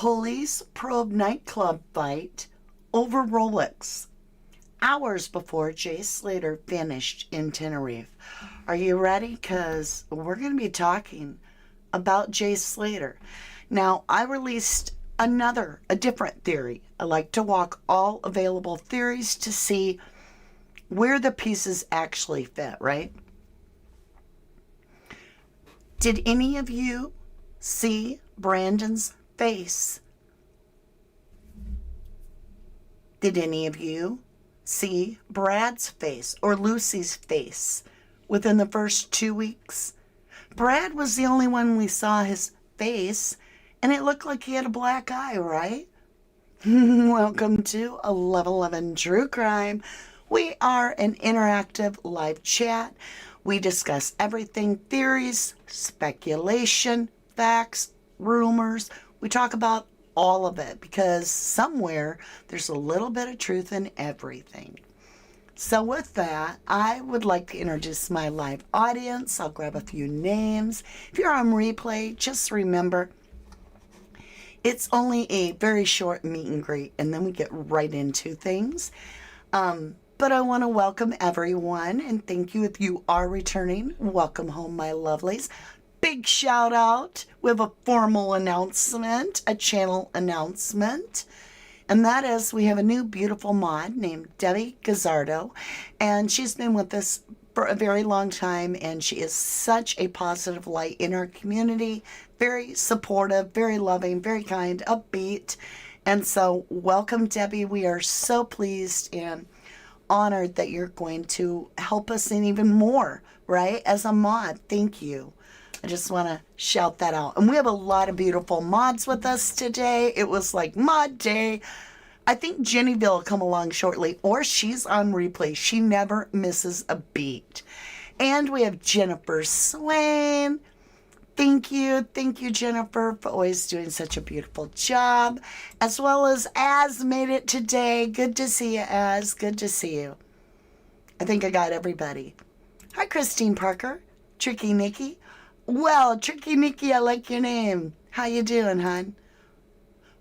Police probe nightclub fight over Rolex hours before Jay Slater vanished in Tenerife. Are you ready? Because we're going to be talking about Jay Slater. Now, I released a different theory. I like to walk all available theories to see where the pieces actually fit, right? Did any of you see Brandon's face? Did any of you see Brad's face or Lucy's face within the first 2 weeks? Brad was the only one we saw his face, and it looked like he had a black eye, right? Welcome to 1111 True Crime. We are an interactive live chat. We discuss everything: theories, speculation, facts, rumors. We talk about all of it because somewhere there's a little bit of truth in everything. So with that, I would like to introduce my live audience. I'll grab a few names. If you're on replay, just remember, it's only a very short meet and greet, and then we get right into things. But I want to welcome everyone, and thank you if you are returning. Welcome home, my lovelies. Big shout out. We have a formal announcement, a channel announcement. And that is, we have a new beautiful mod named Debbie Gazzardo. And she's been with us for a very long time. And she is such a positive light in our community. Very supportive, very loving, very kind, upbeat. And so welcome, Debbie. We are so pleased and honored that you're going to help us in even more, right? As a mod. Thank you. I just want to shout that out. And we have a lot of beautiful mods with us today. It was like mod day. I think Jennyville will come along shortly, or she's on replay. She never misses a beat. And we have Jennifer Swain. Thank you. Thank you, Jennifer, for always doing such a beautiful job. As well as Az made it today. Good to see you, Az. Good to see you. I think I got everybody. Hi, Christine Parker. Tricky Nikki. Well, Tricky Nikki, I like your name. How you doing, hon?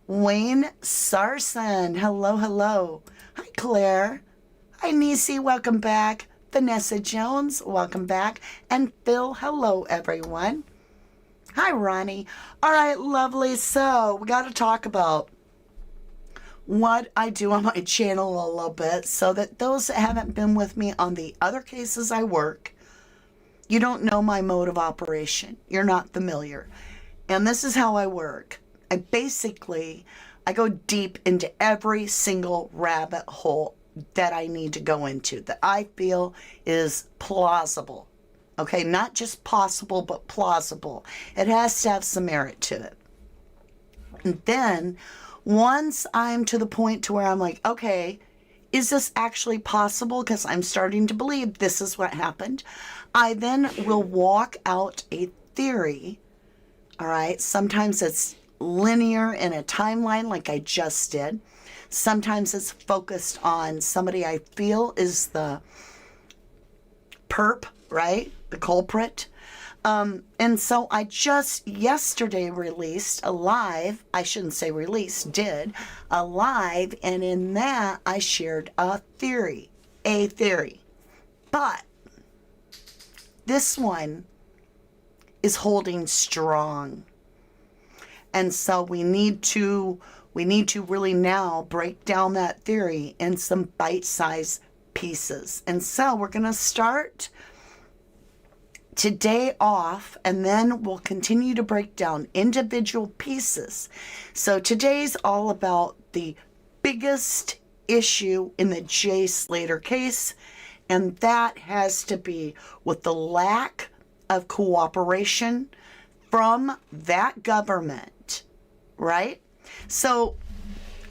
Wayne Sarson. Hello, hello. Hi, Claire. Hi, Nisi. Welcome back. Vanessa Jones. Welcome back. And Phil. Hello, everyone. Hi, Ronnie. All right, lovely. So we got to talk about what I do on my channel a little bit so that those that haven't been with me on the other cases I work, you don't know my mode of operation. You're not familiar. And this is how I work. I go deep into every single rabbit hole that I need to go into, that I feel is plausible. Okay, not just possible, but plausible. It has to have some merit to it. And then once I'm to the point to where I'm like, okay, is this actually possible? Because I'm starting to believe this is what happened. I then will walk out a theory. All right. Sometimes it's linear in a timeline like I just did. Sometimes it's focused on somebody I feel is the perp, right? The culprit. And so I just yesterday released a live, I shouldn't say released, did a live, and in that I shared a theory. But this one is holding strong. And so we need to really now break down that theory in some bite-sized pieces. And so we're going to start today off, and then we'll continue to break down individual pieces. So today's all about the biggest issue in the Jay Slater case, and that has to be with the lack of cooperation from that government, right? So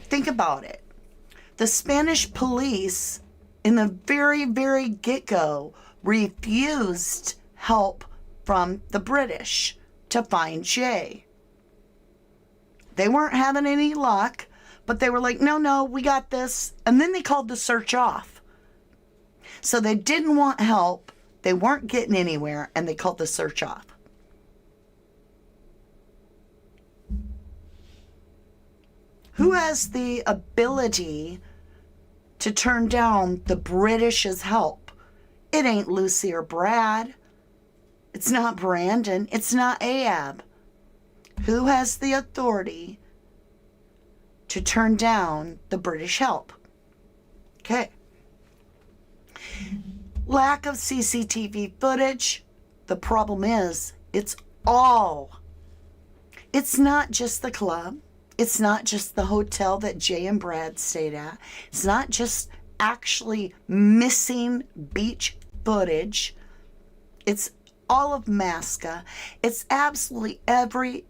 think about it. The Spanish police in the very, very get-go refused help from the British to find Jay. They weren't having any luck, but they were like, no, we got this. And then they called the search off. So they didn't want help. They weren't getting anywhere, and they called the search off. Who has the ability to turn down the British's help? It ain't Lucy or Brad. It's not Brandon. It's not Ayub. Who has the authority to turn down the British help? Okay. Lack of CCTV footage. The problem is, it's not just the club. It's not just the hotel that Jay and Brad stayed at. It's not just actually missing beach footage. It's all of Masca. It's absolutely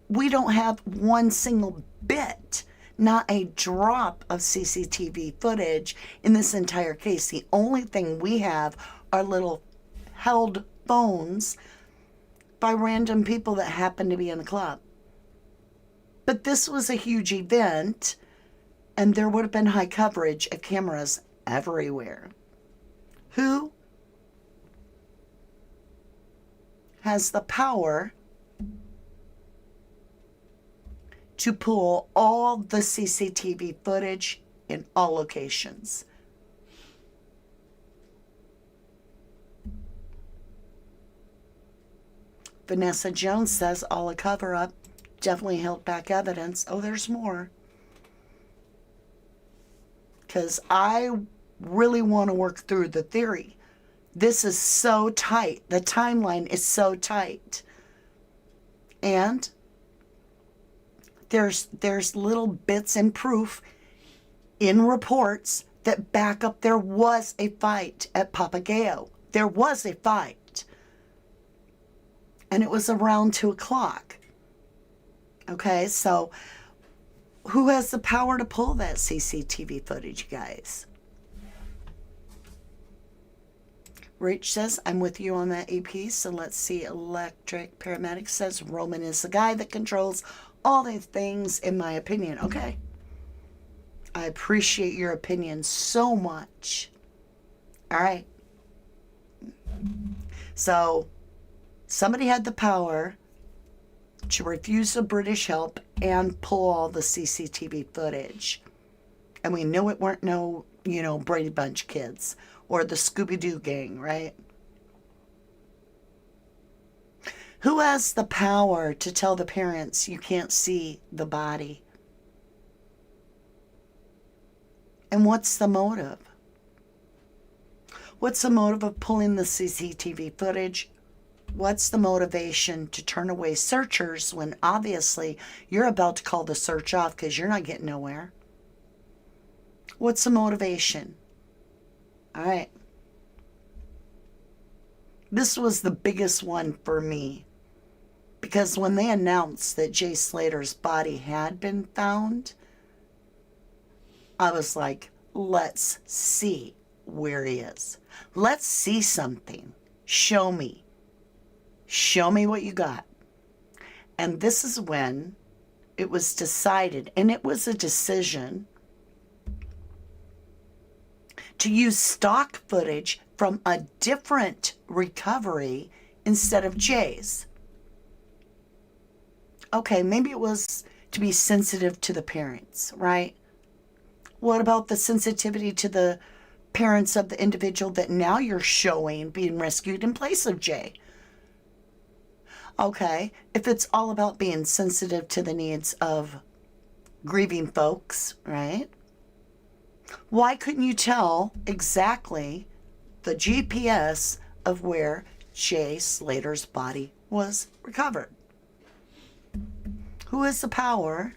we don't have one single bit, not a drop of CCTV footage in this entire case. The only thing we have are little held phones by random people that happen to be in the club. But this was a huge event, and there would have been high coverage of cameras everywhere. Who has the power to pull all the CCTV footage in all locations? Vanessa Jones says all a cover-up. Definitely held back evidence. Oh, there's more. Because I really want to work through the theory. This is so tight. The timeline is so tight. And there's little bits and proof in reports that back up there was a fight at Papagayo. There was a fight. And it was around 2 o'clock. Okay, so who has the power to pull that CCTV footage, guys? Rich says, I'm with you on that EP. So let's see. Electric Paramedic says, Roman is the guy that controls all these things, in my opinion. Okay. I appreciate your opinion so much. All right. So somebody had the power to refuse the British help and pull all the CCTV footage. And we knew it weren't no, Brady Bunch kids or the Scooby-Doo gang, right? Who has the power to tell the parents you can't see the body? And what's the motive? What's the motive of pulling the CCTV footage? What's the motivation to turn away searchers when obviously you're about to call the search off because you're not getting nowhere? What's the motivation? All right. This was the biggest one for me because when they announced that Jay Slater's body had been found, I was like, let's see where he is. Let's see something. Show me. Show me what you got. And this is when it was decided, and it was a decision, to use stock footage from a different recovery instead of Jay's. Okay, maybe it was to be sensitive to the parents, right? What about the sensitivity to the parents of the individual that now you're showing being rescued in place of Jay? Okay, if it's all about being sensitive to the needs of grieving folks, right? Why couldn't you tell exactly the GPS of where Jay Slater's body was recovered? Who has the power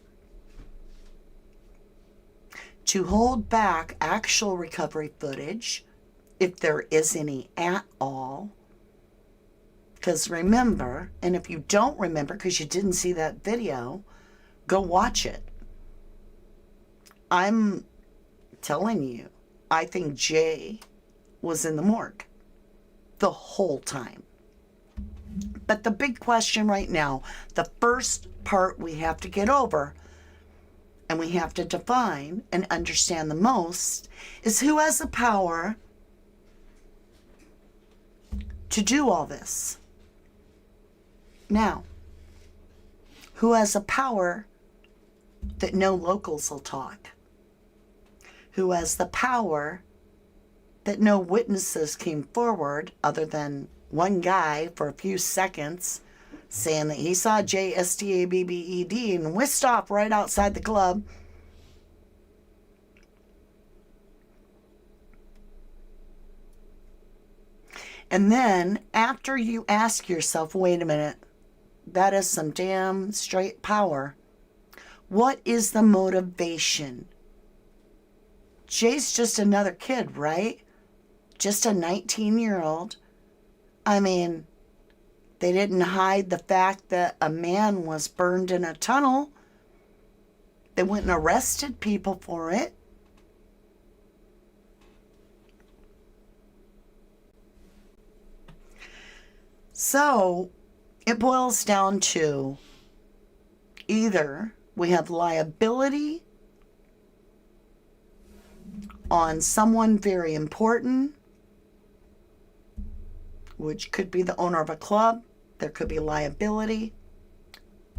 to hold back actual recovery footage, if there is any at all? Because remember, and if you don't remember because you didn't see that video, go watch it. I'm telling you, I think Jay was in the morgue the whole time. But the big question right now, the first part we have to get over and we have to define and understand the most is who has the power to do all this. Now, who has the power that no locals will talk, who has the power that no witnesses came forward other than one guy for a few seconds saying that he saw JSTABBED and whisked off right outside the club. And then after you ask yourself, wait a minute, that is some damn straight power. What is the motivation? Jay's just another kid, right? Just a 19-year-old. I mean, they didn't hide the fact that a man was burned in a tunnel. They went and arrested people for it. So it boils down to either we have liability on someone very important, which could be the owner of a club. There could be liability.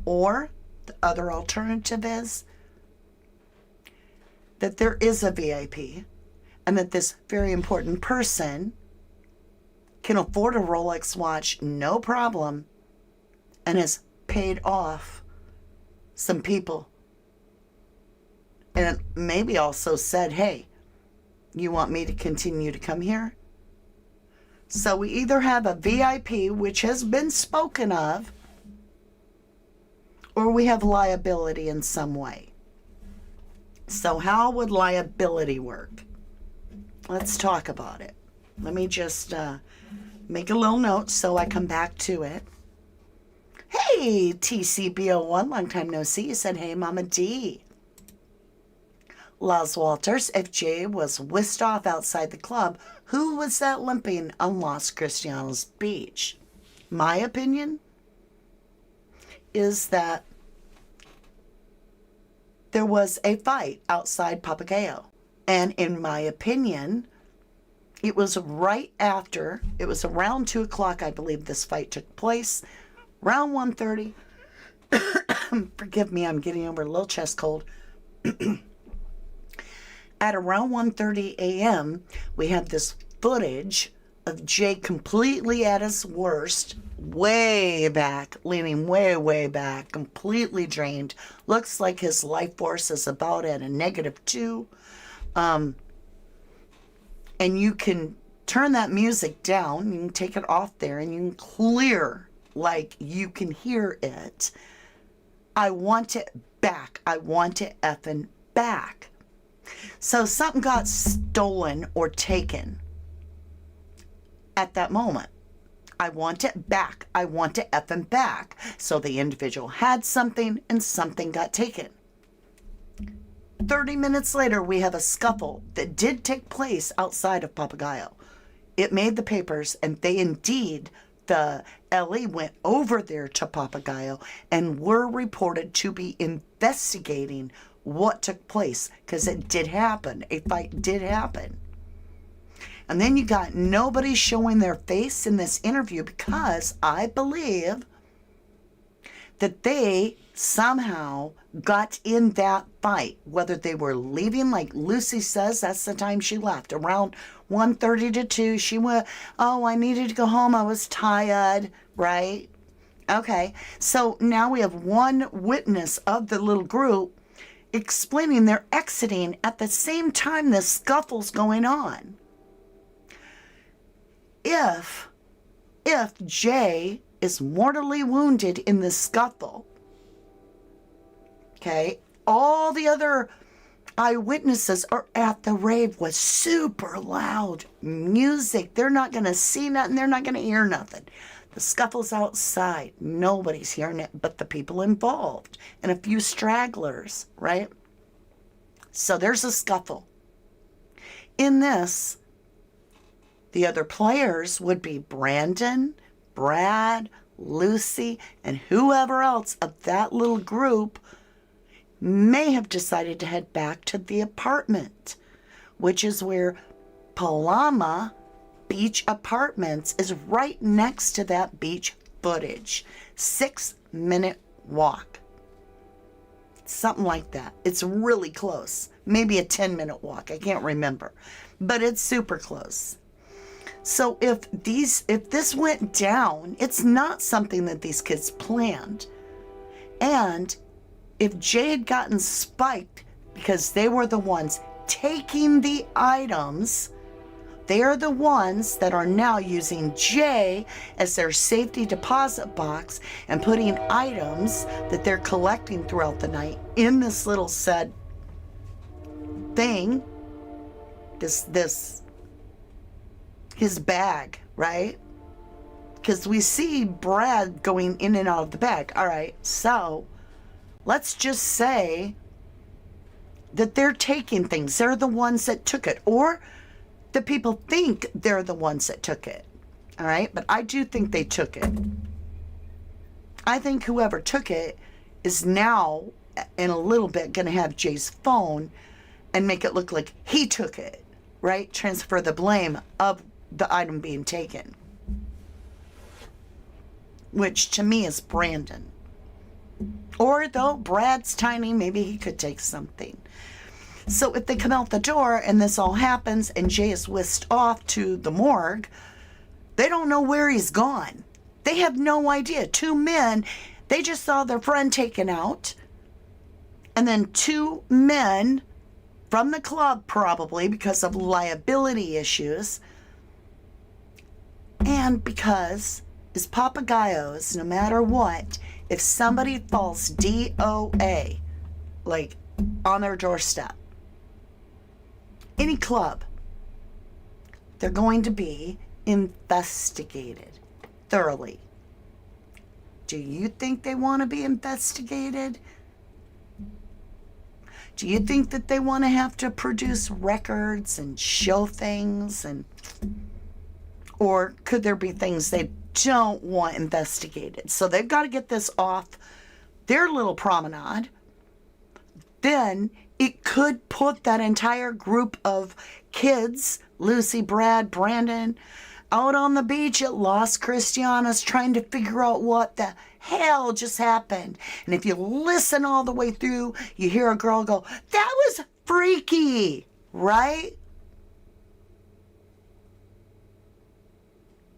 Or the other alternative is that there is a VIP and that this very important person can afford a Rolex watch, no problem, and has paid off some people. And maybe also said, hey, you want me to continue to come here? So we either have a VIP, which has been spoken of, or we have liability in some way. So how would liability work? Let's talk about it. Let me just make a little note so I come back to it. Hey, TCB01, long time no see. You said, hey, Mama D. Las Walters, if Jay was whisked off outside the club, who was that limping on Los Cristianos Beach? My opinion is that there was a fight outside Papagayo. And in my opinion, it was right after, it was around 2 o'clock, I believe this fight took place. Around 1:30, forgive me, I'm getting over a little chest cold. At around 1:30 a.m., we have this footage of Jay completely at his worst, way back, leaning way, way back, completely drained. Looks like his life force is about at a -2. And you can turn that music down, you can take it off there, and you can clear, like you can hear it. I want it back. I want it effing back. So something got stolen or taken at that moment. I want it back. I want it effing back. So the individual had something and something got taken. 30 minutes later, we have a scuffle that did take place outside of Papagayo. It made the papers, and they indeed, the LE went over there to Papagayo and were reported to be investigating what took place, because it did happen. A fight did happen. And then you got nobody showing their face in this interview because I believe that they somehow got in that fight, whether they were leaving, like Lucy says, that's the time she left, around 1:30 to 2. She went, oh, I needed to go home. I was tired, right? Okay, so now we have one witness of the little group explaining they're exiting at the same time this scuffle's going on. If Jay is mortally wounded in this scuffle, okay, all the other eyewitnesses are at the rave with super loud music. They're not going to see nothing. They're not going to hear nothing. The scuffle's outside. Nobody's hearing it but the people involved and a few stragglers, right? So there's a scuffle. In this, the other players would be Brandon, Brad, Lucy, and whoever else of that little group may have decided to head back to the apartment, which is where Palama Beach Apartments is right next to that beach footage. 6-minute walk. something like that. It's really close. Maybe a 10-minute walk. I can't remember. But it's super close. So if this went down, it's not something that these kids planned. And if Jay had gotten spiked because they were the ones taking the items, they are the ones that are now using Jay as their safety deposit box and putting items that they're collecting throughout the night in this little said thing, his bag, right? Because we see Brad going in and out of the bag. All right, so let's just say that they're taking things. They're the ones that took it. Or the people think they're the ones that took it. All right, but I do think they took it. I think whoever took it is now, in a little bit, going to have Jay's phone and make it look like he took it, right? Transfer the blame of the item being taken. Which to me is Brandon. Or though Brad's tiny, maybe he could take something. So if they come out the door and this all happens and Jay is whisked off to the morgue, they don't know where he's gone. They have no idea. Two men, they just saw their friend taken out. And then two men from the club, probably because of liability issues. And because it's Papagayos, no matter what, if somebody falls DOA, like on their doorstep, any club, they're going to be investigated thoroughly. Do you think they want to be investigated? Do you think that they want to have to produce records and show things? Or could there be things they don't want investigated? So they've got to get this off their little promenade. Then it could put that entire group of kids, Lucy, Brad, Brandon, out on the beach at Las Cristianas trying to figure out what the hell just happened. And if you listen all the way through, you hear a girl go, "That was freaky," right?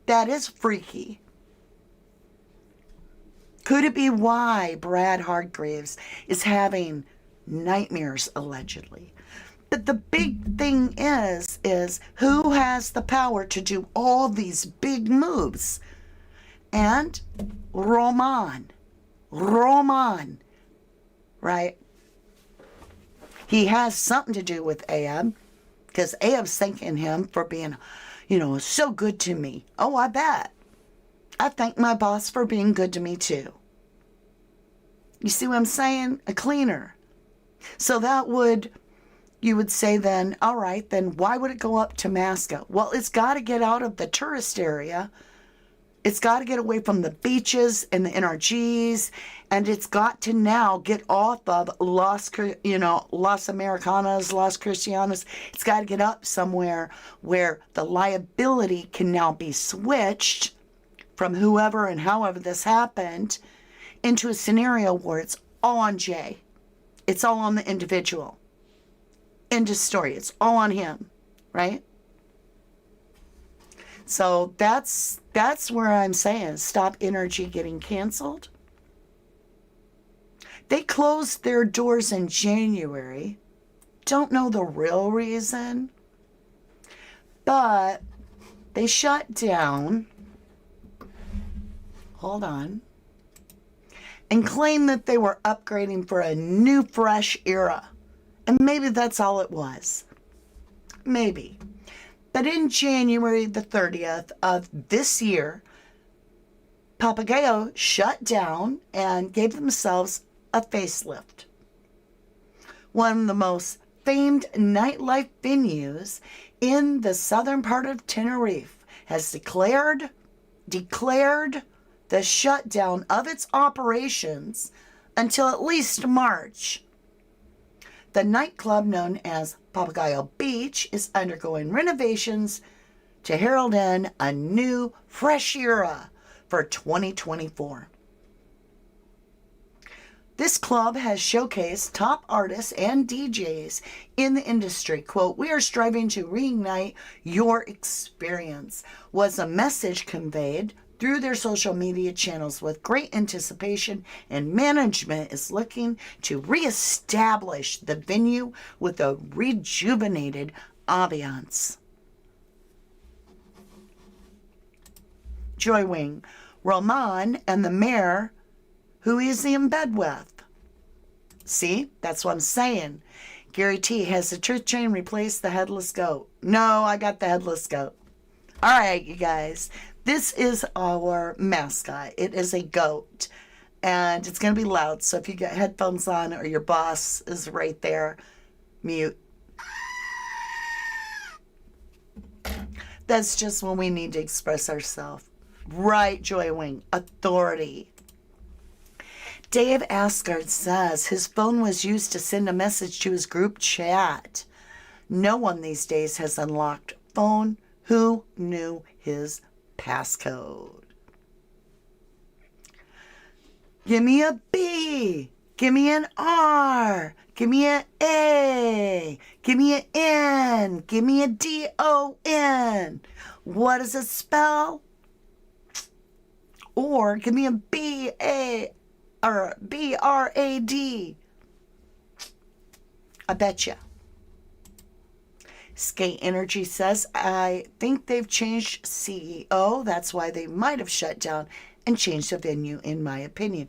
That is freaky. Could it be why Brad Hargreaves is having nightmares, allegedly? But the big thing is who has the power to do all these big moves? And Roman, right? He has something to do with Ayub, because Ayub's thanking him for being, so good to me. Oh, I bet. I thank my boss for being good to me too. You see what I'm saying? A cleaner. So you would say then, all right, then why would it go up to Masca? Well, it's got to get out of the tourist area. It's got to get away from the beaches and the NRGs, and it's got to now get off of Las Americanas, Las Cristianas. It's got to get up somewhere where the liability can now be switched from whoever and however this happened into a scenario where it's all on Jay. It's all on the individual. End of story. It's all on him, right? So that's where I'm saying stop NRG getting canceled. They closed their doors in January. Don't know the real reason, but they shut down. Hold on. And claimed that they were upgrading for a new, fresh era. And maybe that's all it was. Maybe. But in January the 30th of this year, Papagayo shut down and gave themselves a facelift. One of the most famed nightlife venues in the southern part of Tenerife has declared the shutdown of its operations until at least March. The nightclub known as Papagayo Beach is undergoing renovations to herald in a new, fresh era for 2024. This club has showcased top artists and DJs in the industry. Quote, "We are striving to reignite your experience," was a message conveyed through their social media channels with great anticipation, and management is looking to reestablish the venue with a rejuvenated ambiance. Joy Wing, Roman and the mayor, who is he in bed with? See, that's what I'm saying. Gary T, has the truth chain replaced the headless goat? No, I got the headless goat. All right, you guys. This is our mascot. It is a goat. And it's going to be loud. So if you get headphones on or your boss is right there, mute. That's just when we need to express ourselves. Right, Joy Wing. Authority. Dave Asgard says his phone was used to send a message to his group chat. No one these days has unlocked phone. Who knew his passcode? Give me a B. Give me an R. Give me an A. Give me an N. Give me a DON. What does it spell? Or give me a BA or BRAD. I bet you. Skate Energy says, I think they've changed CEO. That's why they might have shut down and changed the venue, in my opinion.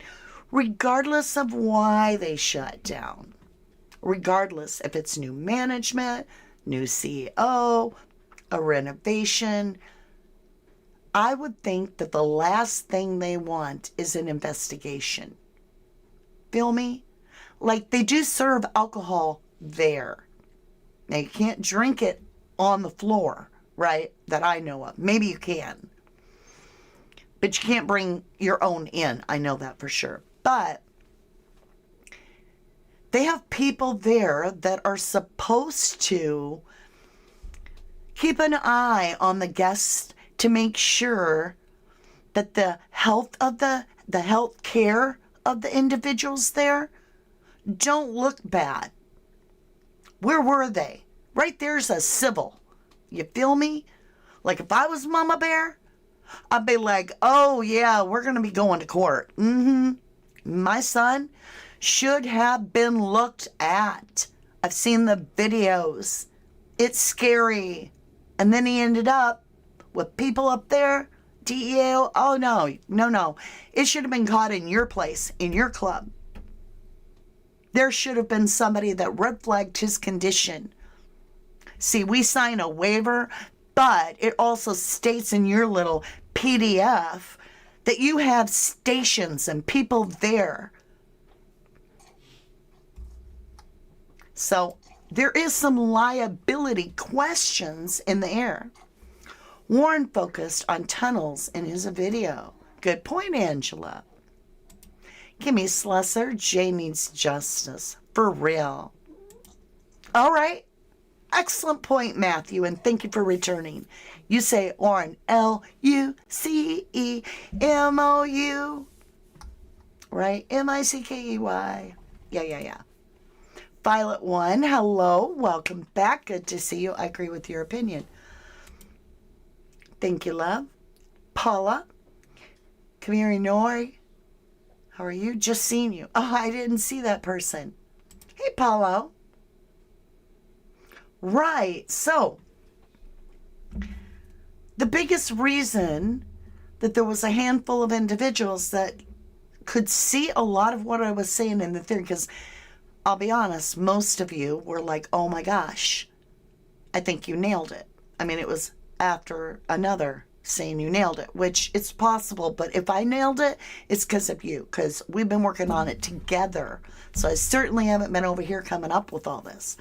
Regardless of why they shut down. Regardless if it's new management, new CEO, a renovation. I would think that the last thing they want is an investigation. Feel me? Like, they do serve alcohol there. Now, you can't drink it on the floor, right? That I know of. Maybe you can. But you can't bring your own in. I know that for sure. But they have people there that are supposed to keep an eye on the guests to make sure that the health of the health care of the individuals there don't look bad. Where were they? Right there's a civil. You feel me? Like if I was Mama Bear, I'd be like, oh yeah, we're going to be going to court. My son should have been looked at. I've seen the videos. It's scary. And then he ended up with people up there, DEA. Oh no. It should have been caught in your place, in your club. There should have been somebody that red flagged his condition. See, we sign a waiver, but it also states in your little PDF that you have stations and people there. So there is some liability questions in the air. Warren focused on tunnels in his video. Good point, Angela. Kimmy Slesser, Jay needs justice. For real. All right. Excellent point, Matthew, and thank you for returning. You say Warren, Lucemou. Right? Mickey. Yeah. Violet 1, hello. Welcome back. Good to see you. I agree with your opinion. Thank you, love. Paula. Kamiri Nori. How are you? Just seen you. Oh, I didn't see that person. Hey, Paulo. Right. So, the biggest reason that there was a handful of individuals that could see a lot of what I was saying in the theory, because I'll be honest, most of you were like, oh my gosh, I think you nailed it. I mean, it was after another saying you nailed it, which it's possible, but if I nailed it, it's because of you, because we've been working on it together. So I certainly haven't been over here coming up with all this.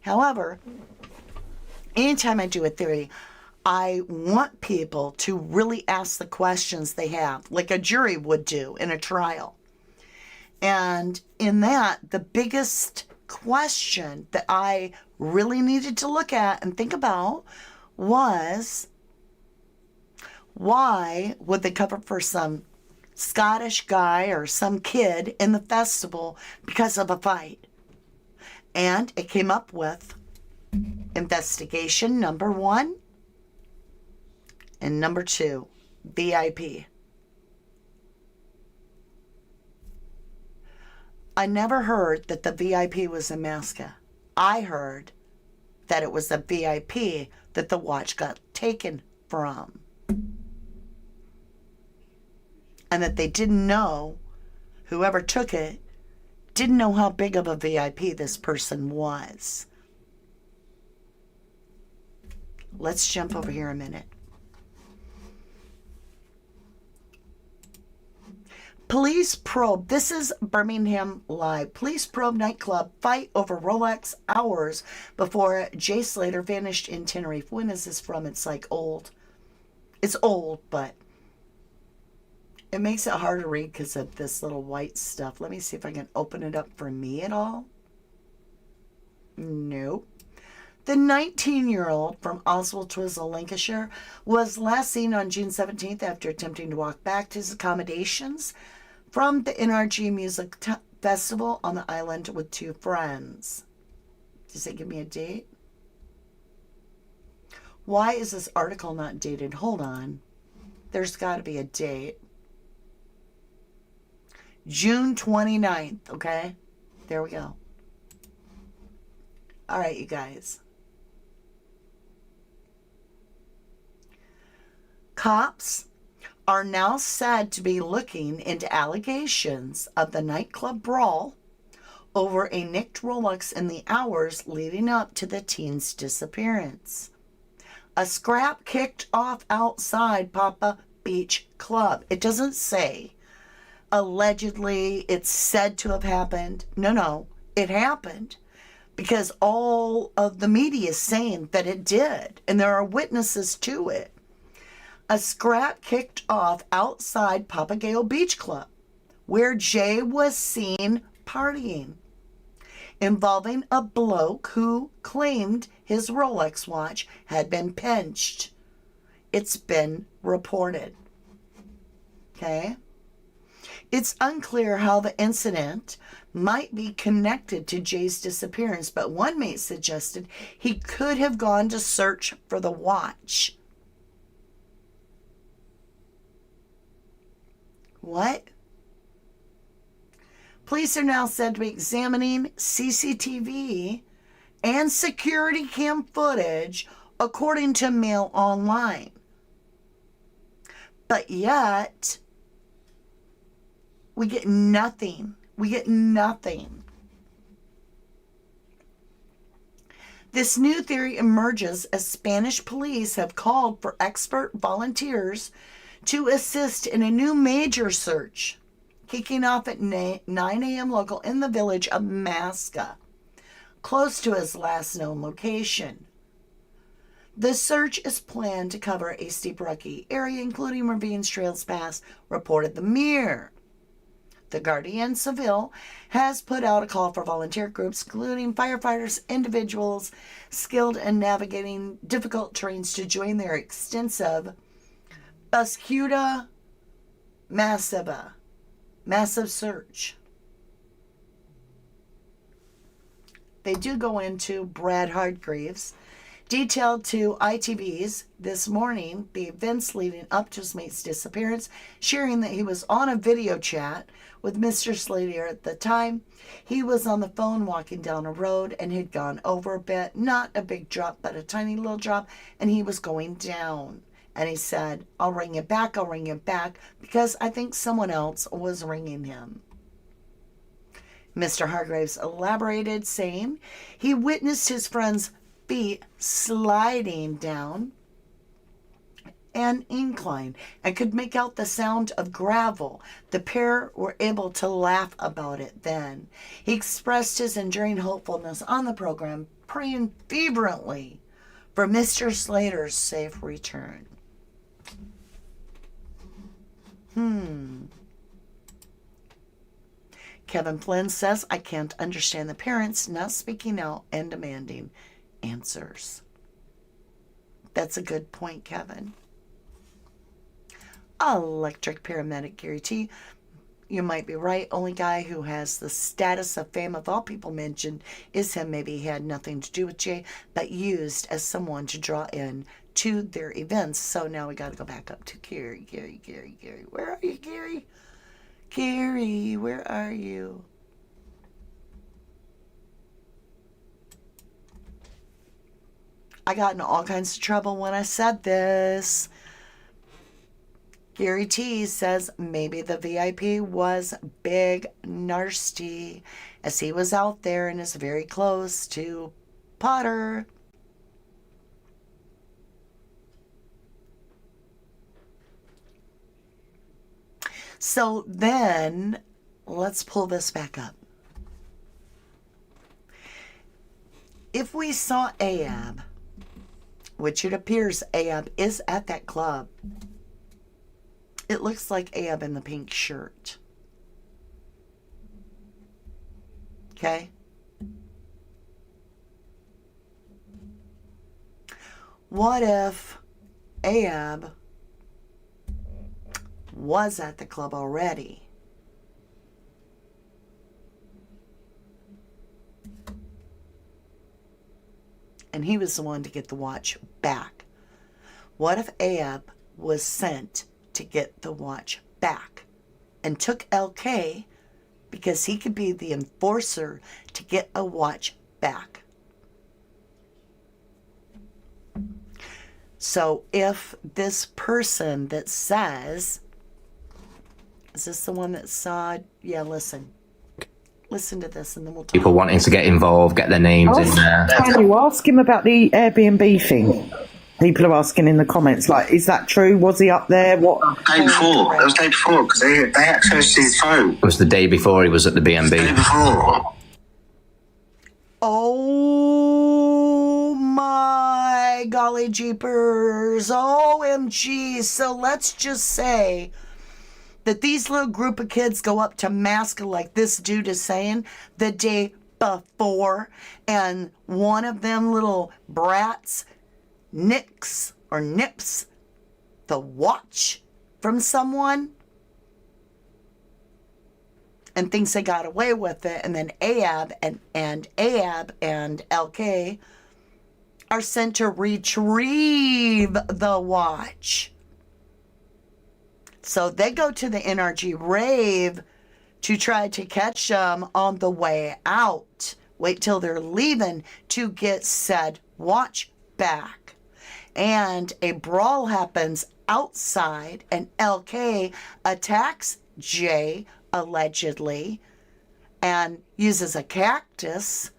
However, anytime I do a theory, I want people to really ask the questions they have, like a jury would do in a trial. And in that, the biggest question that I really needed to look at and think about was, why would they cover for some Scottish guy or some kid in the festival because of a fight. And it came up with investigation number 1 and number 2, VIP. I never heard that the VIP was a mascot. I heard that it was the VIP that the watch got taken from. And that they didn't know, whoever took it, didn't know how big of a VIP this person was. Let's jump over here a minute. Police probe. This is Birmingham Live. Police probe nightclub fight over Rolex hours before Jay Slater vanished in Tenerife. When is this from? It's like old. It's old, but it makes it hard to read because of this little white stuff. Let me see if I can open it up for me at all. Nope. The 19-year-old from Oswald Twizzle, Lancashire, was last seen on June 17th after attempting to walk back to his accommodations from the NRG Music Festival on the island with 2 friends. Does it give me a date? Why is this article not dated? Hold on. There's got to be a date. June 29th, okay? There we go. All right, you guys. Cops are now said to be looking into allegations of the nightclub brawl over a nicked Rolex in the hours leading up to the teen's disappearance. A scrap kicked off outside Papa Beach Club. It doesn't say. Allegedly, it's said to have happened. No, it happened. Because all of the media is saying that it did. And there are witnesses to it. A scrap kicked off outside Papagayo Beach Club, where Jay was seen partying, involving a bloke who claimed his Rolex watch had been pinched. It's been reported. Okay? It's unclear how the incident might be connected to Jay's disappearance, but one mate suggested he could have gone to search for the watch. What? Police are now said to be examining CCTV and security cam footage, according to Mail Online. But yet, we get nothing. We get nothing. This new theory emerges as Spanish police have called for expert volunteers to assist in a new major search, kicking off at 9 a.m. local in the village of Masca, close to his last known location. The search is planned to cover a steep rocky area, including ravines, trails, paths, reported the Mirror. The Guardian Civil has put out a call for volunteer groups, including firefighters, individuals skilled in navigating difficult terrains, to join their extensive Búsqueda Masiva, massive search. They do go into Brad Hargreaves, detailed to ITV's this morning the events leading up to his mate's disappearance, sharing that he was on a video chat with Mr. Slater at the time. He was on the phone walking down a road and had gone over a bit, not a big drop, but a tiny little drop, and he was going down. And he said, I'll ring you back, because I think someone else was ringing him. Mr. Hargreaves elaborated, saying he witnessed his friend's feet sliding down an incline and could make out the sound of gravel. The pair were able to laugh about it then. He expressed his enduring hopefulness on the program, praying fervently for Mr. Slater's safe return. Kevin Flynn says, I can't understand the parents not speaking out and demanding answers. That's a good point, Kevin. Electric paramedic Gary T. You might be right. Only guy who has the status of fame of all people mentioned is him. Maybe he had nothing to do with Jay, but used as someone to draw in to their events. So now we got to go back up to Gary. Where are you, Gary? Gary, where are you? I got in all kinds of trouble when I said this. Gary T says maybe the VIP was Big Nasty, as he was out there and is very close to Potter. So then, let's pull this back up. If we saw Ayub, which it appears Ayub is at that club, it looks like Ayub in the pink shirt. Okay? What if Ayub was at the club already? And he was the one to get the watch back. What if Ayub was sent to get the watch back and took LK because he could be the enforcer to get a watch back? So if this person that says, is this the one that saw? Yeah, listen to this and then we'll talk. People wanting to get involved, get their names in there. Can you ask him about the Airbnb thing? People are asking in the comments, like, is that true? Was he up there? What? Day before. It was day before because they accessed his phone. It was the day before he was at the B&B. Day before. Oh my golly jeepers. OMG. So let's just say that these little group of kids go up to Masca like this dude is saying the day before, and one of them little brats nips the watch from someone and thinks they got away with it, and then Ayub and LK are sent to retrieve the watch. So they go to the NRG rave to try to catch them on the way out. Wait till they're leaving to get said watch back. And a brawl happens outside, and LK attacks Jay, allegedly, and uses a cactus.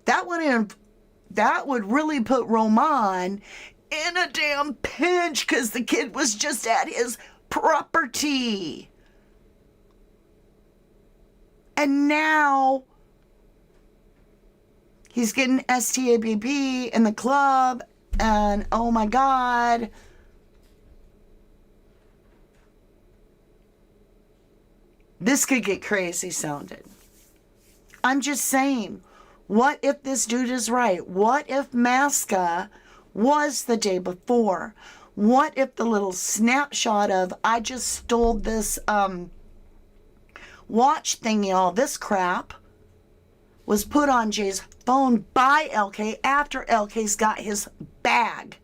That would really put Roman in a damn pinch because the kid was just at his property. And now he's getting STABB in the club, and oh my God. This could get crazy sounding. I'm just saying, what if this dude is right? What if Masca was the day before? What if the little snapshot of, I just stole this watch thingy, all this crap, was put on Jay's phone by LK after LK's got his bag,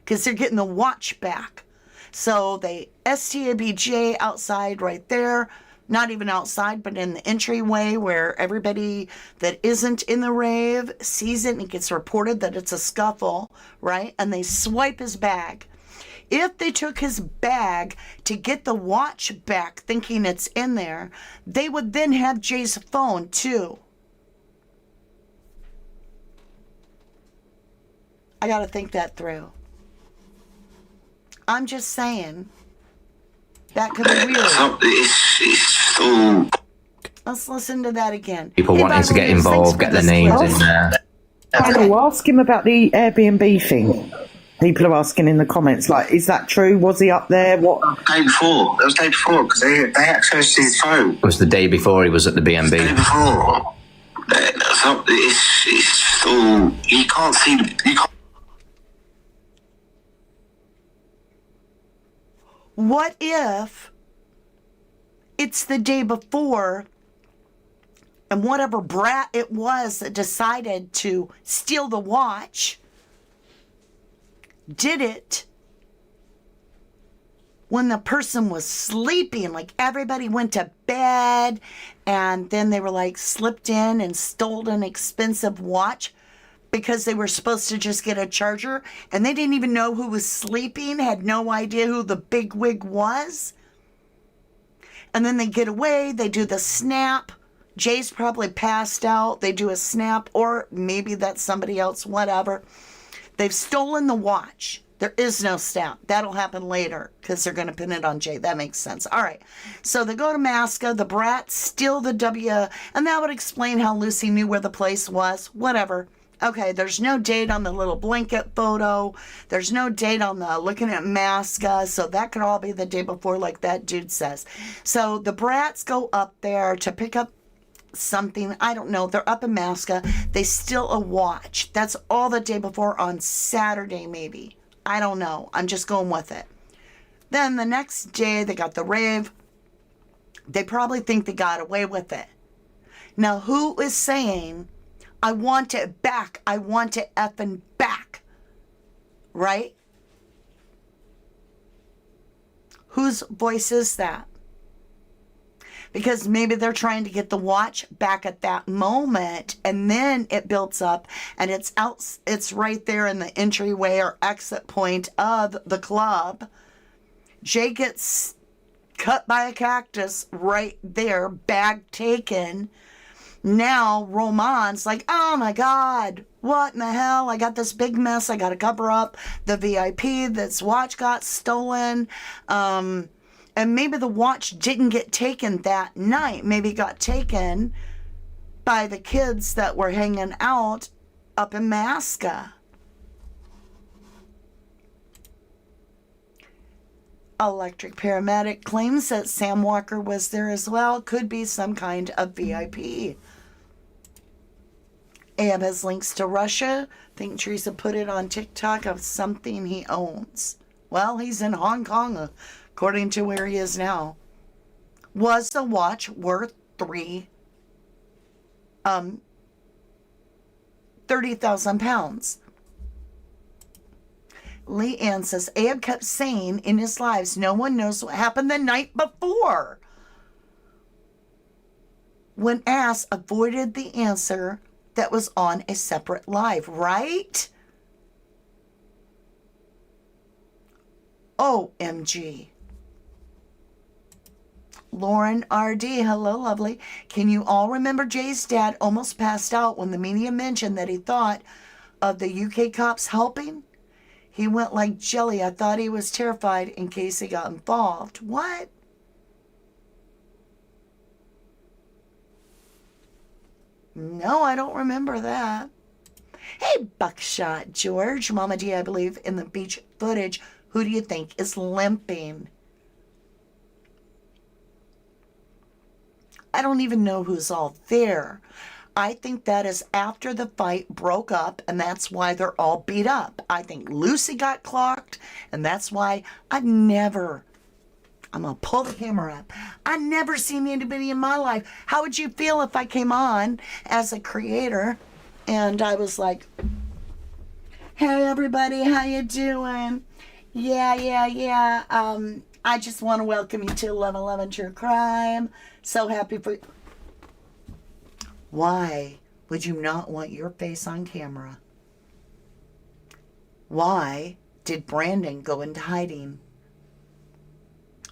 because they're getting the watch back. So they STAB Jay outside right there, not even outside, but in the entryway where everybody that isn't in the rave sees it and it gets reported that it's a scuffle, right? And they swipe his bag. If they took his bag to get the watch back thinking it's in there, they would then have Jay's phone too. I got to think that through. I'm just saying, that could be weird. Let's listen to that again. People wanting to get involved, get their names in there. Can you ask him about the Airbnb thing? People are asking in the comments, like, is that true? Was he up there? What? Day before. It was day before because they accessed his phone. It was the day before he was at the B&B. Day before. It's So he can't see he can't. What if it's the day before and whatever brat it was that decided to steal the watch did it when the person was sleeping, like everybody went to bed, and then they were like slipped in and stole an expensive watch because they were supposed to just get a charger, and they didn't even know who was sleeping, had no idea who the bigwig was. And then they get away, they do the snap. Jay's probably passed out. They do a snap, or maybe that's somebody else, whatever. They've stolen the watch. There is no snap. That'll happen later because they're going to pin it on Jay. That makes sense. All right. So they go to Masca. The brats steal the W, and that would explain how Lucy knew where the place was. Whatever. Okay, there's no date on the little blanket photo. There's no date on the looking at Masca, so that could all be the day before, like that dude says. So the brats go up there to pick up something. I don't know. They're up in Masca. They steal a watch. That's all the day before on Saturday, maybe. I don't know. I'm just going with it. Then the next day, they got the rave. They probably think they got away with it. Now, who is saying, I want it back. I want it effing back. Right? Whose voice is that? Because maybe they're trying to get the watch back at that moment, and then it builds up, and it's right there in the entryway or exit point of the club. Jay gets cut by a cactus right there, bag taken. Now Roman's like, oh my God, what in the hell? I got this big mess. I got to cover up the VIP. This watch got stolen. And maybe the watch didn't get taken that night. Maybe it got taken by the kids that were hanging out up in Masca. Electric paramedic claims that Sam Walker was there as well. Could be some kind of VIP. Ayub has links to Russia. I think Teresa put it on TikTok of something he owns. Well, he's in Hong Kong, according to where he is now. Was the watch worth 30,000 pounds? Lee Ann says, Ayub kept saying in his lives, no one knows what happened the night before. When asked, avoided the answer that was on a separate live, right? OMG. Lauren RD, hello, lovely. Can you all remember Jay's dad almost passed out when the media mentioned that he thought of the UK cops helping? He went like jelly. I thought he was terrified in case he got involved. What? No, I don't remember that. Hey, Buckshot George. Mama D, I believe in the beach footage. Who do you think is limping? I don't even know who's all there. I think that is after the fight broke up, and that's why they're all beat up. I think Lucy got clocked, and that's why I'm going to pull the camera up. I've never seen anybody in my life. How would you feel if I came on as a creator and I was like, hey, everybody, how you doing? Yeah. I just want to welcome you to 1111 True Crime. So happy for you. Why would you not want your face on camera? Why did Brandon go into hiding?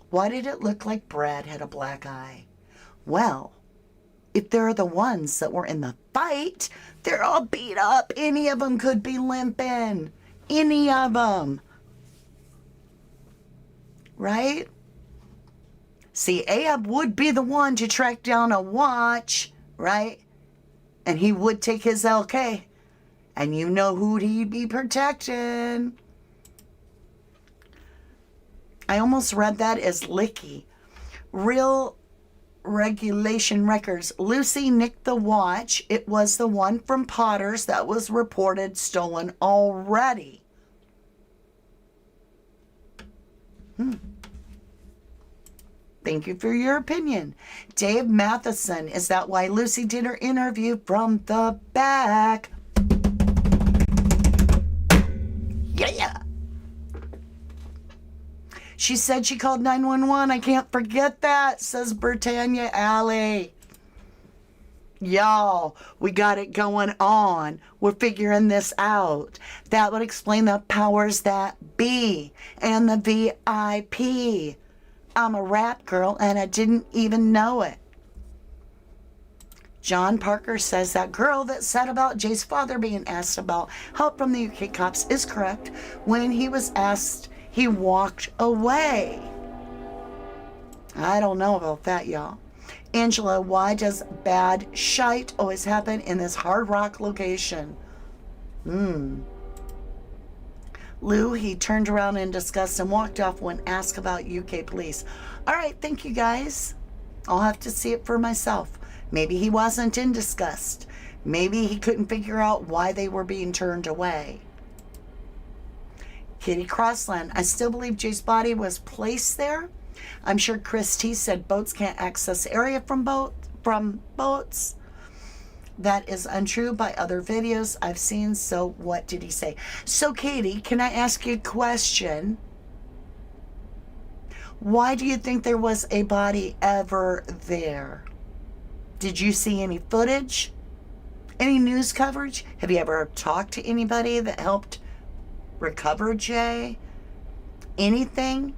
Why did it look like Brad had a black eye? Well, if they're the ones that were in the fight, they're all beat up. Any of them could be limping. Any of them. Right? See, Ayub would be the one to track down a watch, right? And he would take his LK. And you know who he'd be protecting. I almost read that as Licky. Real regulation records. Lucy nicked the watch. It was the one from Potter's that was reported stolen already. Thank you for your opinion. Dave Matheson, is that why Lucy did her interview from the back? Yeah. She said she called 911. I can't forget that, says Britannia Alley. Y'all, we got it going on. We're figuring this out. That would explain the powers that be and the VIP. I'm a rap girl and I didn't even know it. John Parker says that girl that said about Jay's father being asked about help from the UK cops is correct. When he was asked, he walked away. I don't know about that, y'all. Angela, why does bad shite always happen in this hard rock location? Lou, he turned around in disgust and walked off when asked about UK police. All right, thank you guys. I'll have to see it for myself. Maybe he wasn't in disgust. Maybe he couldn't figure out why they were being turned away. Kitty Crossland, I still believe Jay's body was placed there. I'm sure Chris T said boats can't access the area from boats. That is untrue by other videos I've seen. So what did he say? So Katie, can I ask you a question? Why do you think there was a body ever there? Did you see any footage? Any news coverage? Have you ever talked to anybody that helped recover Jay? Anything?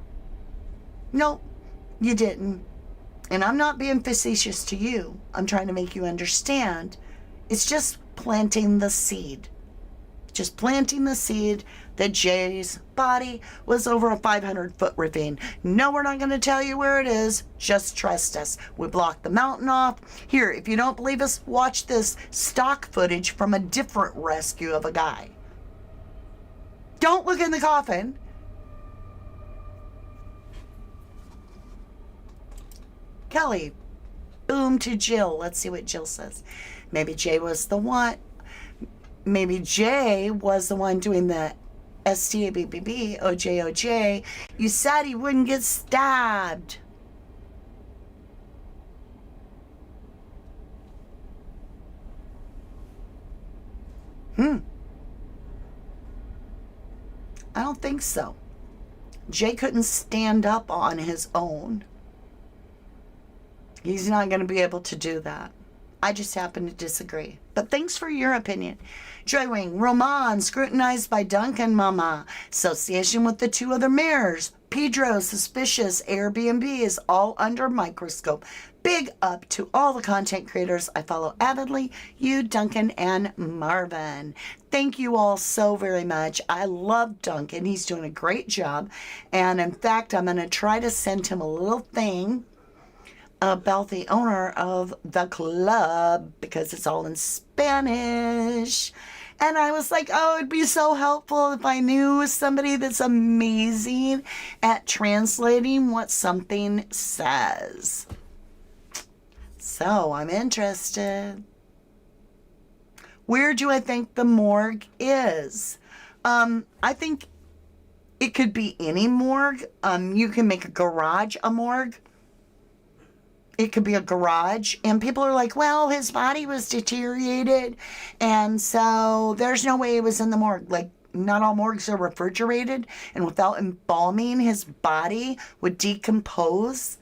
Nope, you didn't. And I'm not being facetious to you. I'm trying to make you understand. It's just planting the seed. Just planting the seed that Jay's body was over a 500-foot ravine. No, we're not going to tell you where it is. Just trust us. We blocked the mountain off. Here, if you don't believe us, watch this stock footage from a different rescue of a guy. Don't look in the coffin. Kelly, boom to Jill. Let's see what Jill says. Maybe Jay was the one. Maybe Jay was the one doing the STABBB, OJ. You said he wouldn't get stabbed. I don't think so. Jay couldn't stand up on his own. He's not going to be able to do that. I just happen to disagree. But thanks for your opinion. Joywing, Roman, scrutinized by Duncan Mama. Association with the two other mayors. Pedro, suspicious. Airbnb is all under microscope. Big up to all the content creators I follow avidly. You, Duncan, and Marvin. Thank you all so very much. I love Duncan. He's doing a great job. And in fact, I'm going to try to send him a little thing about the owner of the club because it's all in Spanish. And I was like, oh, it'd be so helpful if I knew somebody that's amazing at translating what something says. So I'm interested. Where do I think the morgue is? I think it could be any morgue. You can make a garage a morgue. It could be a garage, and people are like, well, his body was deteriorated, and so there's no way it was in the morgue. Like, not all morgues are refrigerated, and without embalming, his body would decompose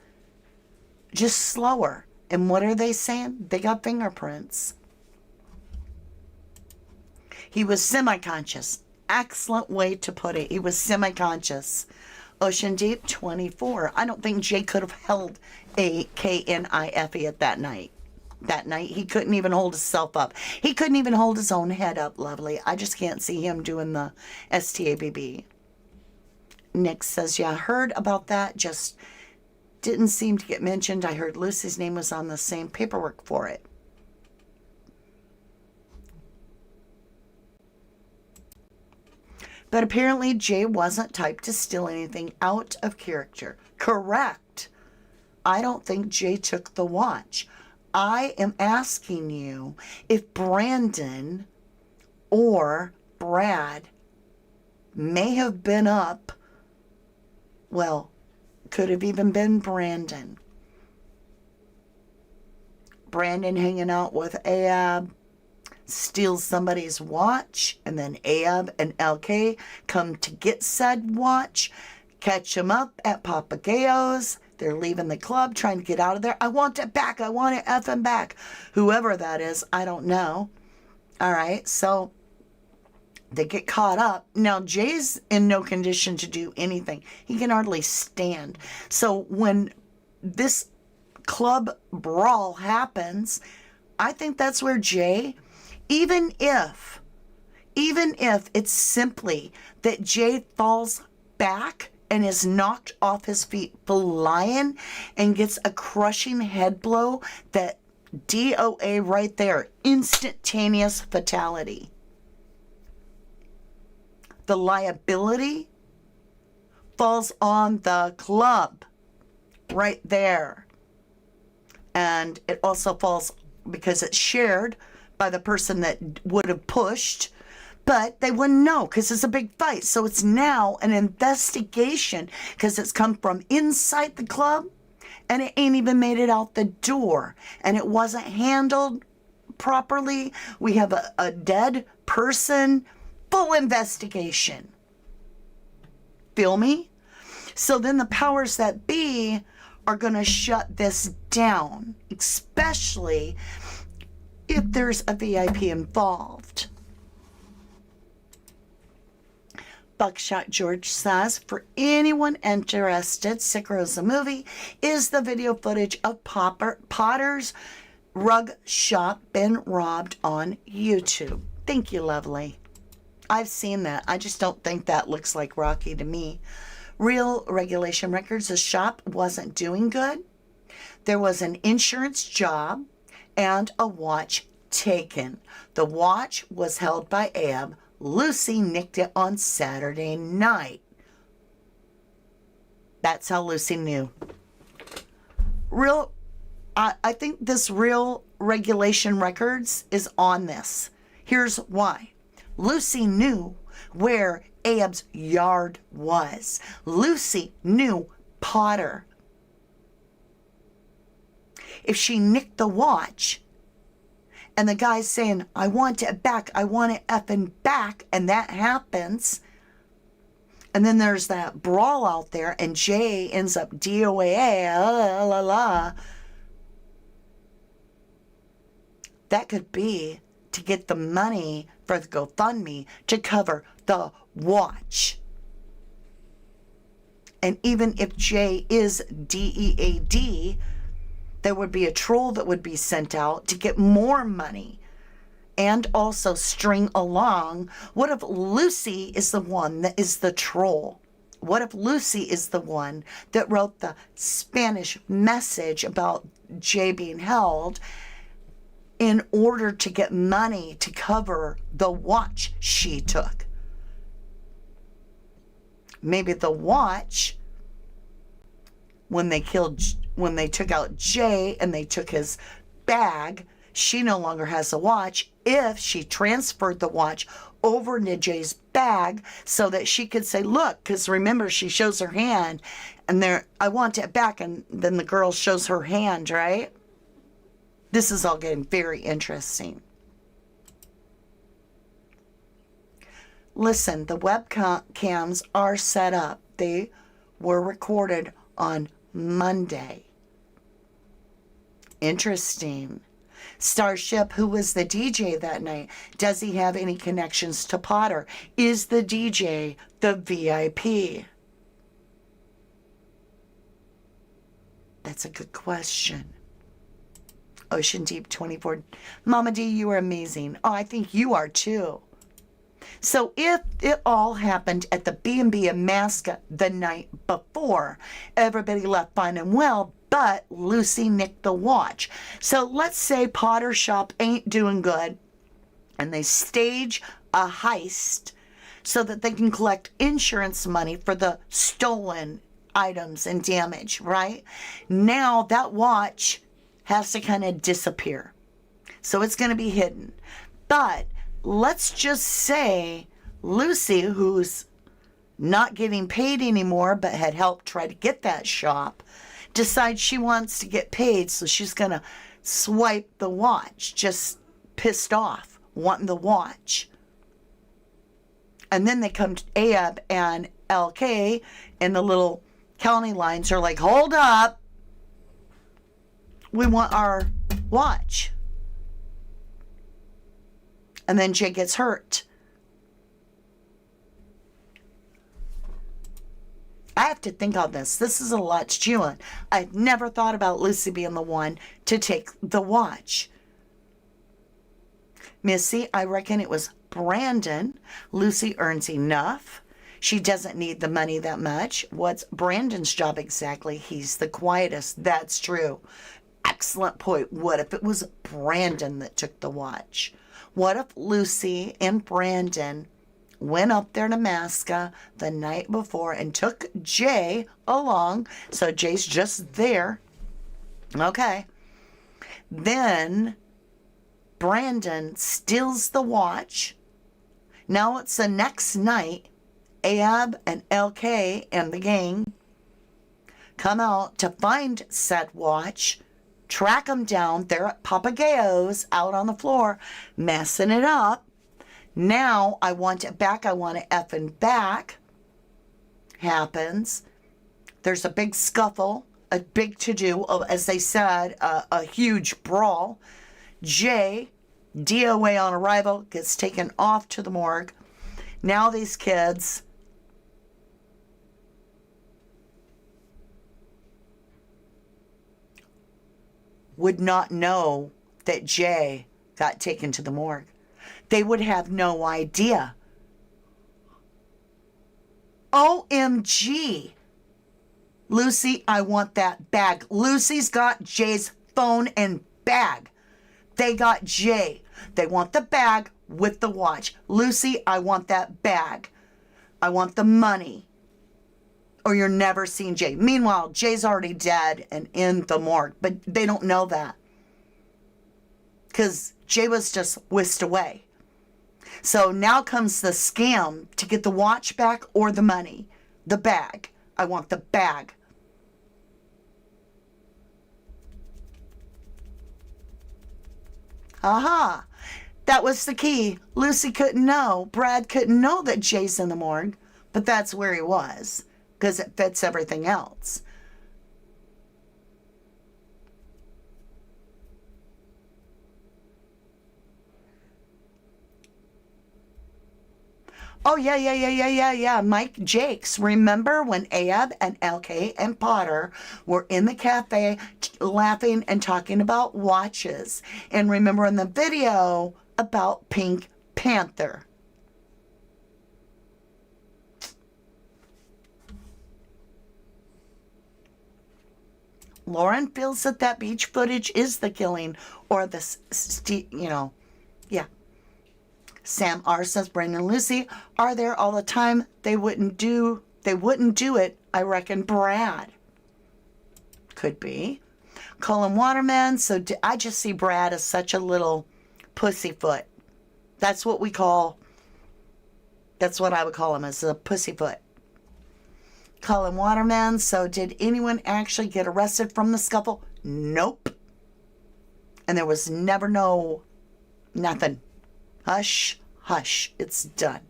just slower. And what are they saying? They got fingerprints. He was semi-conscious. Excellent way to put it. He was semi-conscious. Ocean Deep 24. I don't think Jay could have held a KNIFE at that night. That night, he couldn't even hold himself up. He couldn't even hold his own head up, lovely. I just can't see him doing the STABB. Nick says, yeah, I heard about that. Just didn't seem to get mentioned. I heard Lucy's name was on the same paperwork for it. But apparently Jay wasn't typed to steal anything out of character. Correct. I don't think Jay took the watch. I am asking you if Brandon or Brad may have been up, well, could have even been Brandon. Brandon hanging out with Ayub, steals somebody's watch, and then Ayub and LK come to get said watch, catch him up at Papagayo's. They're leaving the club, trying to get out of there. I want it back. I want it effing back. Whoever that is, I don't know. All right, so they get caught up. Now, Jay's in no condition to do anything. He can hardly stand. So when this club brawl happens, I think that's where Jay, even if it's simply that Jay falls back and is knocked off his feet flying and gets a crushing head blow, that DOA right there, instantaneous fatality. The liability falls on the club right there. And it also falls because it's shared by the person that would have pushed, but they wouldn't know because it's a big fight. So it's now an investigation because it's come from inside the club and it ain't even made it out the door and it wasn't handled properly. We have a dead person, full investigation. Feel me? So then the powers that be are going to shut this down, especially if there's a VIP involved. Buckshot George says, for anyone interested, Sick Rosa movie is the video footage of Potter's rug shop been robbed on YouTube. Thank you, lovely. I've seen that. I just don't think that looks like Rocky to me. Real Regulation Records, the shop wasn't doing good. There was an insurance job and a watch taken. The watch was held by Ayub. Lucy nicked it on Saturday night. That's how Lucy knew. I think this Real Regulation Records is on this. Here's why. Lucy knew where Ayub's yard was. Lucy knew Potter. If she nicked the watch and the guy's saying, I want it back, I want it effing back, and that happens, and then there's that brawl out there and Jay ends up DOA, that could be to get the money for the GoFundMe to cover the watch. And even if Jay is DEAD, there would be a troll that would be sent out to get more money and also string along. What if Lucy is the one that is the troll? What if Lucy is the one that wrote the Spanish message about Jay being held in order to get money to cover the watch she took? Maybe the watch, when they took out Jay and they took his bag, she no longer has a watch. If she transferred the watch over into Jay's bag so that she could say, look, because remember, she shows her hand and there, I want it back. And then the girl shows her hand, right? This is all getting very interesting. Listen, the webcams are set up. They were recorded on Monday. Interesting. Starship, who was the DJ that night? Does he have any connections to Potter? Is the DJ the VIP? That's a good question. Ocean Deep 24. Mama D, you are amazing. Oh, I think you are too. So if it all happened at the B&B in Masca the night before, everybody left fine and well, but Lucy nicked the watch. So let's say Potter Shop ain't doing good and they stage a heist so that they can collect insurance money for the stolen items and damage, right? Now that watch has to kind of disappear. So it's going to be hidden. But let's just say Lucy, who's not getting paid anymore but had helped try to get that shop, decides she wants to get paid, so she's going to swipe the watch, just pissed off, wanting the watch. And then they come to Ayub and LK, and the little county lines are like, hold up, we want our watch. And then Jay gets hurt. I have to think on this. This is a lot to chew on. I've never thought about Lucy being the one to take the watch. Missy, I reckon it was Brandon. Lucy earns enough. She doesn't need the money that much. What's Brandon's job exactly? He's the quietest. That's true. Excellent point. What if it was Brandon that took the watch? What if Lucy and Brandon went up there to Masca the night before and took Jay along? So Jay's just there. Okay. Then Brandon steals the watch. Now it's the next night. Ayub and LK and the gang come out to find said watch, track them down. They're at Papagayo's out on the floor, messing it up. Now I want it back. I want it effing back. Happens. There's a big scuffle, a big to-do, as they said, a huge brawl. Jay, DOA on arrival, gets taken off to the morgue. Now these kids would not know that Jay got taken to the morgue. They would have no idea. OMG. Lucy, I want that bag. Lucy's got Jay's phone and bag. They got Jay. They want the bag with the watch. Lucy, I want that bag. I want the money. Or you're never seeing Jay. Meanwhile, Jay's already dead and in the morgue. But they don't know that. Because Jay was just whisked away. So now comes the scam to get the watch back or the money. The bag. I want the bag. Aha! That was the key. Lucy couldn't know. Brad couldn't know that Jay's in the morgue. But that's where he was. Because it fits everything else. Oh, yeah. Mike Jakes. Remember when Ayub and LK and Potter were in the cafe laughing and talking about watches? And remember in the video about Pink Panther? Lauren feels that that beach footage is the killing, or the, yeah. Sam R says, Brandon and Lucy are there all the time. They wouldn't do it. I reckon Brad. Could be. Colin Waterman. So I just see Brad as such a little pussyfoot. That's what I would call him, as a pussyfoot. Colin Waterman. So did anyone actually get arrested from the scuffle? Nope. And there was never nothing. Hush, hush. It's done.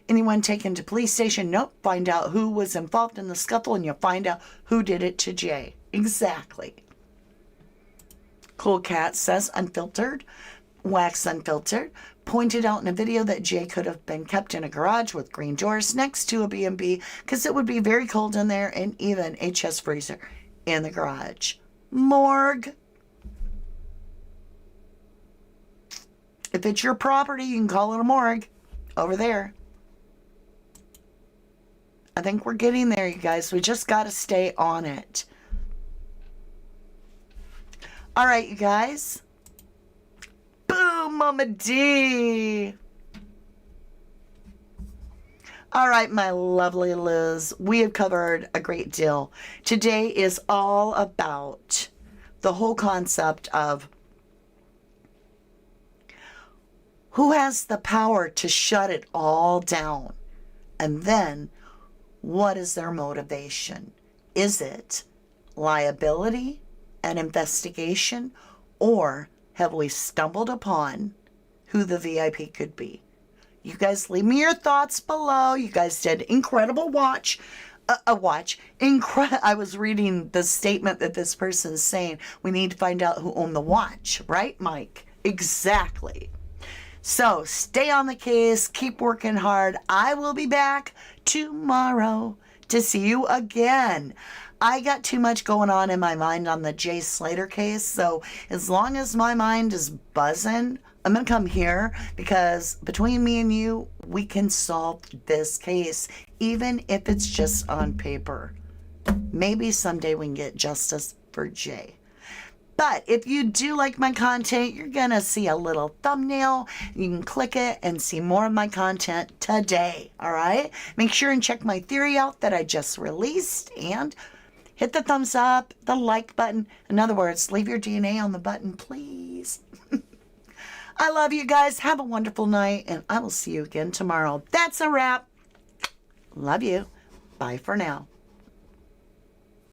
Anyone taken to police station? Nope. Find out who was involved in the scuffle and you'll find out who did it to Jay. Exactly. Cool Cat says, unfiltered. Wax Unfiltered pointed out in a video that Jay could have been kept in a garage with green doors next to a B&B because it would be very cold in there, and even a chest freezer in the garage. Morgue. If it's your property, you can call it a morgue. Over there. I think we're getting there, you guys. We just got to stay on it. All right, you guys. Boom, Mama D. All right, my lovely Liz, we have covered a great deal. Today is all about the whole concept of who has the power to shut it all down, and then what is their motivation? Is it liability and investigation, or have we stumbled upon who the VIP could be? You guys leave me your thoughts below. You guys did incredible watch. I was reading the statement that this person's saying. We need to find out who owned the watch, right, Mike? Exactly. So stay on the case. Keep working hard. I will be back tomorrow to see you again. I got too much going on in my mind on the Jay Slater case. So as long as my mind is buzzing, I'm going to come here, because between me and you, we can solve this case, even if it's just on paper. Maybe someday we can get justice for Jay. But if you do like my content, you're going to see a little thumbnail. You can click it and see more of my content today. All right? Make sure and check my theory out that I just released, and hit the thumbs up, the like button. In other words, leave your DNA on the button, please. I love you guys. Have a wonderful night, and I will see you again tomorrow. That's a wrap. Love you. Bye for now.